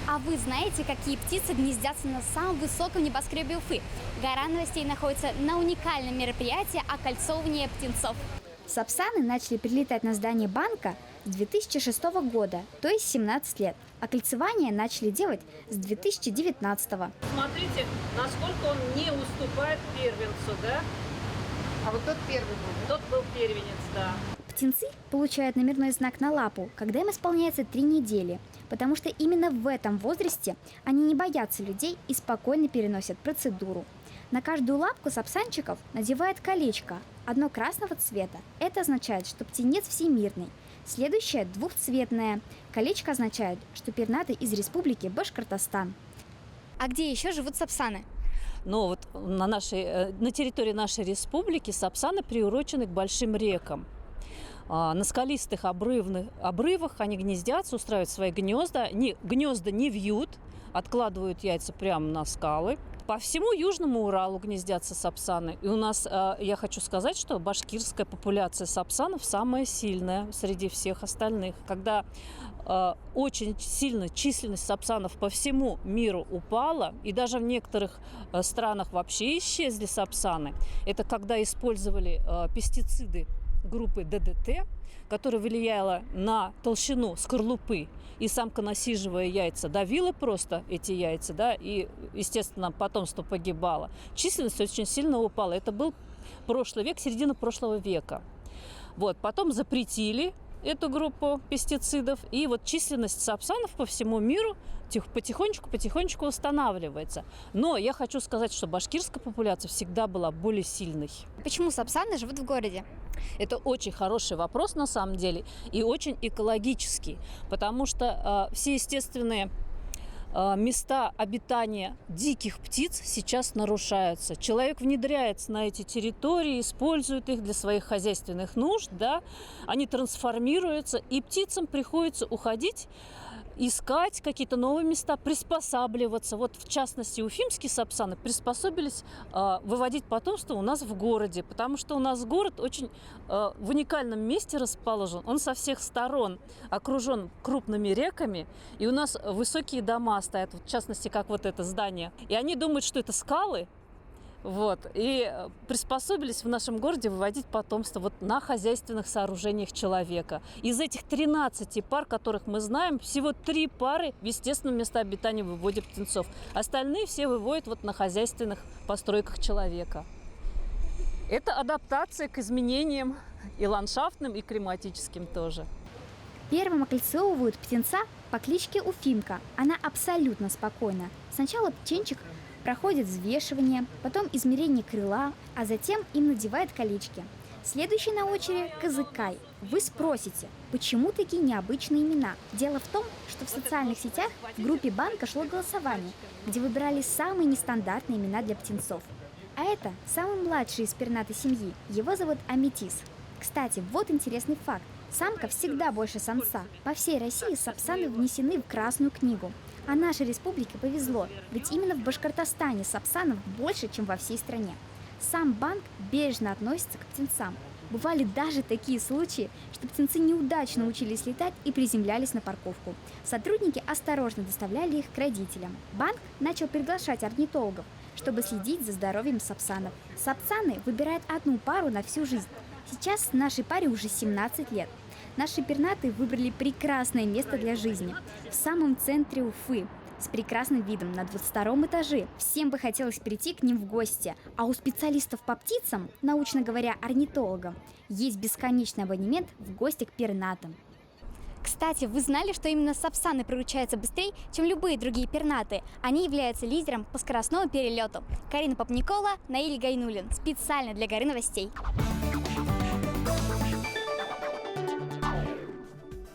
А вы знаете, какие птицы гнездятся на самом высоком небоскребе Уфы? Гора новостей находится на уникальном мероприятии окольцовывания птенцов. Сапсаны начали прилетать на здание банка с 2006 года, то есть 17 лет. А кольцевание начали делать с 2019. Смотрите, насколько он не уступает первенцу, да? А вот тот первый был, да? Тот был первенец, да. Птенцы получают номерной знак на лапу, когда им исполняется 3 недели, потому что именно в этом возрасте они не боятся людей и спокойно переносят процедуру. На каждую лапку сапсанчиков надевают колечко, одно красного цвета. Это означает, что птенец всемирный. Следующее двухцветное. Колечко означает, что пернатый из республики Башкортостан. А где еще живут сапсаны? Но вот на территории нашей республики сапсаны приурочены к большим рекам. На скалистых обрывах они гнездятся, устраивают свои гнезда. Гнезда не вьют, откладывают яйца прямо на скалы. По всему Южному Уралу гнездятся сапсаны. И у нас, я хочу сказать, что башкирская популяция сапсанов самая сильная среди всех остальных. Когда очень сильно численность сапсанов по всему миру упала, и даже в некоторых странах вообще исчезли сапсаны, это когда использовали пестициды группы ДДТ, которая влияла на толщину скорлупы, и самка, насиживая яйца, давила просто эти яйца, да, и, естественно, потомство погибало. Численность очень сильно упала. Это был прошлый век, середина прошлого века. Вот, потом запретили эту группу пестицидов, и вот численность сапсанов по всему миру потихонечку восстанавливается. Но я хочу сказать, что башкирская популяция всегда была более сильной. Почему сапсаны живут в городе? Это очень хороший вопрос на самом деле и очень экологический, потому что все естественные места обитания диких птиц сейчас нарушаются. Человек внедряется на эти территории, использует их для своих хозяйственных нужд, да? Они трансформируются, и птицам приходится уходить, искать какие-то новые места, приспосабливаться. Вот в частности уфимские сапсаны приспособились выводить потомство у нас в городе, потому что у нас город очень в уникальном месте расположен. Он со всех сторон окружен крупными реками, и у нас высокие дома стоят, в частности, как вот это здание. И они думают, что это скалы, вот, и приспособились в нашем городе выводить потомство вот на хозяйственных сооружениях человека. Из этих 13 пар, которых мы знаем, всего 3 пары в естественном месте обитания выводят птенцов. Остальные все выводят вот на хозяйственных постройках человека. Это адаптация к изменениям и ландшафтным, и климатическим тоже. Первым окольцовывают птенца по кличке Уфимка. Она абсолютно спокойна. Сначала птенчик проходит взвешивание, потом измерение крыла, а затем им надевают колечки. Следующий на очереди – Казыкай. Вы спросите, почему такие необычные имена? Дело в том, что в социальных сетях в группе банка шло голосование, где выбирали самые нестандартные имена для птенцов. А это самый младший из пернатой семьи. Его зовут Аметис. Кстати, вот интересный факт. Самка всегда больше самца. По всей России сапсаны внесены в Красную книгу. А нашей республике повезло, ведь именно в Башкортостане сапсанов больше, чем во всей стране. Сам банк бережно относится к птенцам. Бывали даже такие случаи, что птенцы неудачно учились летать и приземлялись на парковку. Сотрудники осторожно доставляли их к родителям. Банк начал приглашать орнитологов, чтобы следить за здоровьем сапсанов. Сапсаны выбирают одну пару на всю жизнь. Сейчас нашей паре уже 17 лет. Наши пернатые выбрали прекрасное место для жизни в самом центре Уфы с прекрасным видом на 22 этаже. Всем бы хотелось прийти к ним в гости. А у специалистов по птицам, научно говоря, орнитологам, есть бесконечный абонемент в гости к пернатым. Кстати, вы знали, что именно сапсаны приручаются быстрее, чем любые другие пернатые? Они являются лидером по скоростному перелету. Карина Попникова, Наиль Гайнуллин. Специально для Горы новостей.